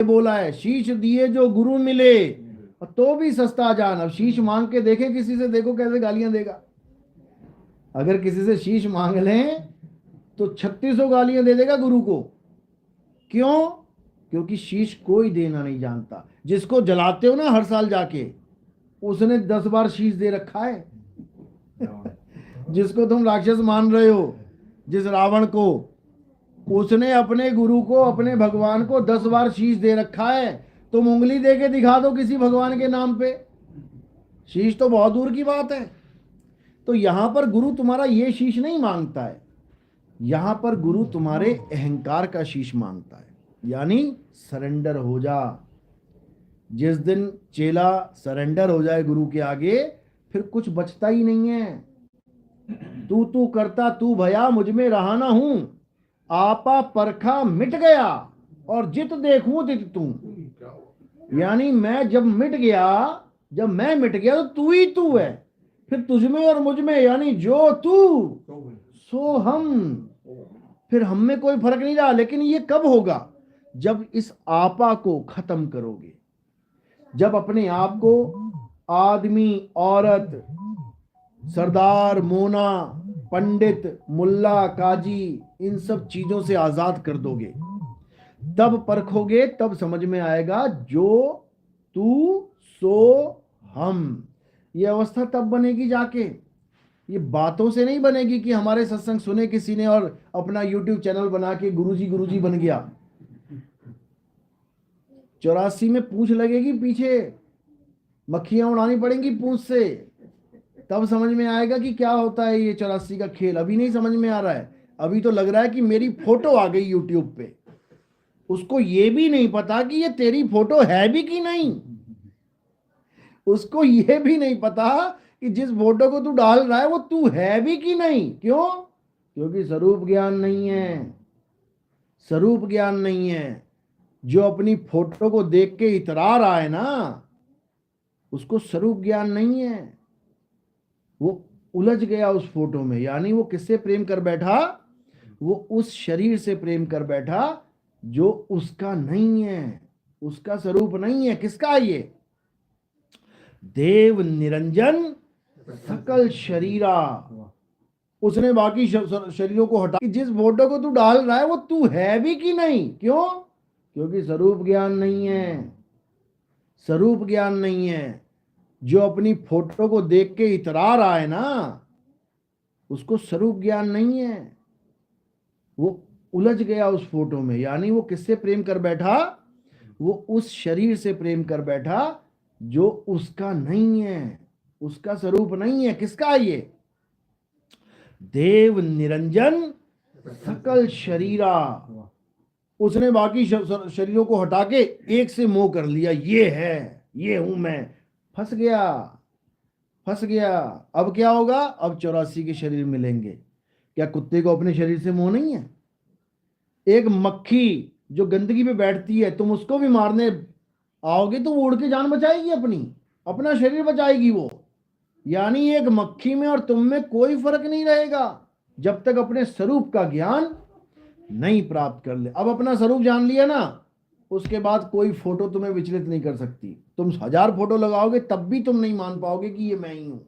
बोला है, शीश दिए जो गुरु मिले तो भी सस्ता जान। अब शीश मांग के देखे किसी से, देखो कैसे गालियां देगा। अगर किसी से शीश मांग लें तो 3600 गालियां दे देगा गुरु को। क्यों? क्योंकि शीश कोई देना नहीं जानता। जिसको जलाते हो ना हर साल जाके, उसने 10 बार शीश दे रखा है। जिसको तुम राक्षस मान रहे हो, जिस रावण को, उसने अपने गुरु को, अपने भगवान को 10 बार शीश दे रखा है। तुम उंगली दे के दिखा दो किसी भगवान के नाम पे, शीश तो बहुत दूर की बात है। तो यहां पर गुरु तुम्हारा ये शीश नहीं मांगता है, यहां पर गुरु तुम्हारे अहंकार का शीश मांगता है। यानी सरेंडर हो जा। जिस दिन चेला सरेंडर हो जाए गुरु के आगे, फिर कुछ बचता ही नहीं है। तू तू करता तू भया, मुझ में रहा ना हूं, आपा परखा मिट गया, और जित देखूं तित तू। यानी मैं जब मिट गया, जब मैं मिट गया तो तू ही तू है, फिर तुझ में और मुझ में, यानी जो तू सो हम, फिर हम में कोई फर्क नहीं रहा। लेकिन ये कब होगा? जब इस आपा को खत्म करोगे, जब अपने आप को आदमी, औरत, सरदार, मोना, पंडित, मुल्ला, काजी, इन सब चीजों से आजाद कर दोगे, तब परखोगे, तब समझ में आएगा जो तू सो हम। ये अवस्था तब बनेगी जाके, ये बातों से नहीं बनेगी कि हमारे सत्संग सुने किसी ने और अपना YouTube चैनल बना के गुरुजी बन गया। 84 में पूंछ लगेगी, पीछे मक्खियां उड़ानी पड़ेंगी पूंछ से, तब समझ में आएगा कि क्या होता है ये 84 का खेल। अभी नहीं समझ में आ रहा है, अभी तो लग रहा है कि मेरी फोटो आ गई YouTube पे। उसको ये भी नहीं पता कि ये तेरी फोटो है भी कि नहीं। उसको ये भी नहीं पता कि जिस फोटो को तू डाल रहा है वो तू है भी कि नहीं। क्यों? क्योंकि स्वरूप ज्ञान नहीं है, स्वरूप ज्ञान नहीं है। जो अपनी फोटो को देख के इतरा रहा है ना, उसको स्वरूप ज्ञान नहीं है। वो उलझ गया उस फोटो में। यानी वो किससे प्रेम कर बैठा? वो उस शरीर से प्रेम कर बैठा जो उसका नहीं है, उसका स्वरूप नहीं है। किसका? ये देव निरंजन सकल शरीरा। उसने बाकी शरीरों को हटा, जिस फोटो को तू डाल रहा है वो तू है भी कि नहीं। क्यों? क्योंकि स्वरूप ज्ञान नहीं है, स्वरूप ज्ञान नहीं है। जो अपनी फोटो को देख के इतरा रहा है ना, उसको स्वरूप ज्ञान नहीं है। वो उलझ गया उस फोटो में। यानी वो किससे प्रेम कर बैठा? वो उस शरीर से प्रेम कर बैठा जो उसका नहीं है, उसका स्वरूप नहीं है। किसका? ये देव निरंजन सकल शरीरा। उसने बाकी शरीरों को हटा के एक से मोह कर लिया, ये है, ये हूं मैं। फंस गया, फंस गया। अब क्या होगा? अब 84 के शरीर मिलेंगे। क्या कुत्ते को अपने शरीर से मोह नहीं है? एक मक्खी जो गंदगी पे बैठती है, तुम उसको भी मारने आओगे तो वो उड़ के जान बचाएगी, अपना शरीर बचाएगी वो। यानी एक मक्खी में और तुम में कोई फर्क नहीं रहेगा जब तक अपने स्वरूप का ज्ञान नहीं प्राप्त कर ले। अब अपना स्वरूप जान लिया ना, उसके बाद कोई फोटो तुम्हें विचलित नहीं कर सकती। तुम 1000 फोटो लगाओगे तब भी तुम नहीं मान पाओगे कि ये मैं ही हूं।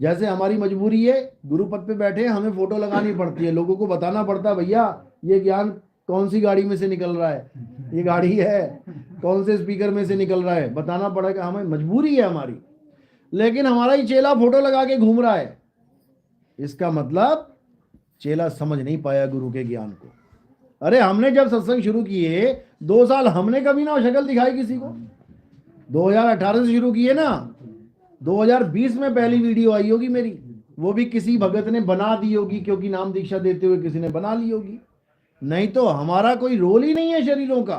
जैसे हमारी मजबूरी है, गुरुपद पे बैठे हमें फोटो लगानी पड़ती है, लोगों को बताना पड़ता है, भैया ये ज्ञान कौन सी गाड़ी में से निकल रहा है, ये गाड़ी है कौन से स्पीकर में से निकल रहा है, बताना पड़ेगा। हमें मजबूरी है हमारी। लेकिन हमारा ही चेला फोटो लगा के घूम रहा है, इसका मतलब चेला समझ नहीं पाया गुरु के ज्ञान को। अरे हमने जब सत्संग शुरू किए 2 साल, हमने कभी ना शक्ल दिखाई किसी को। 2018 से शुरू किए ना, 2020 में पहली वीडियो आई होगी मेरी, वो भी किसी भगत ने बना दी होगी, क्योंकि नाम दीक्षा देते हुए किसी ने बना ली होगी। नहीं तो हमारा कोई रोल ही नहीं है शरीरों का।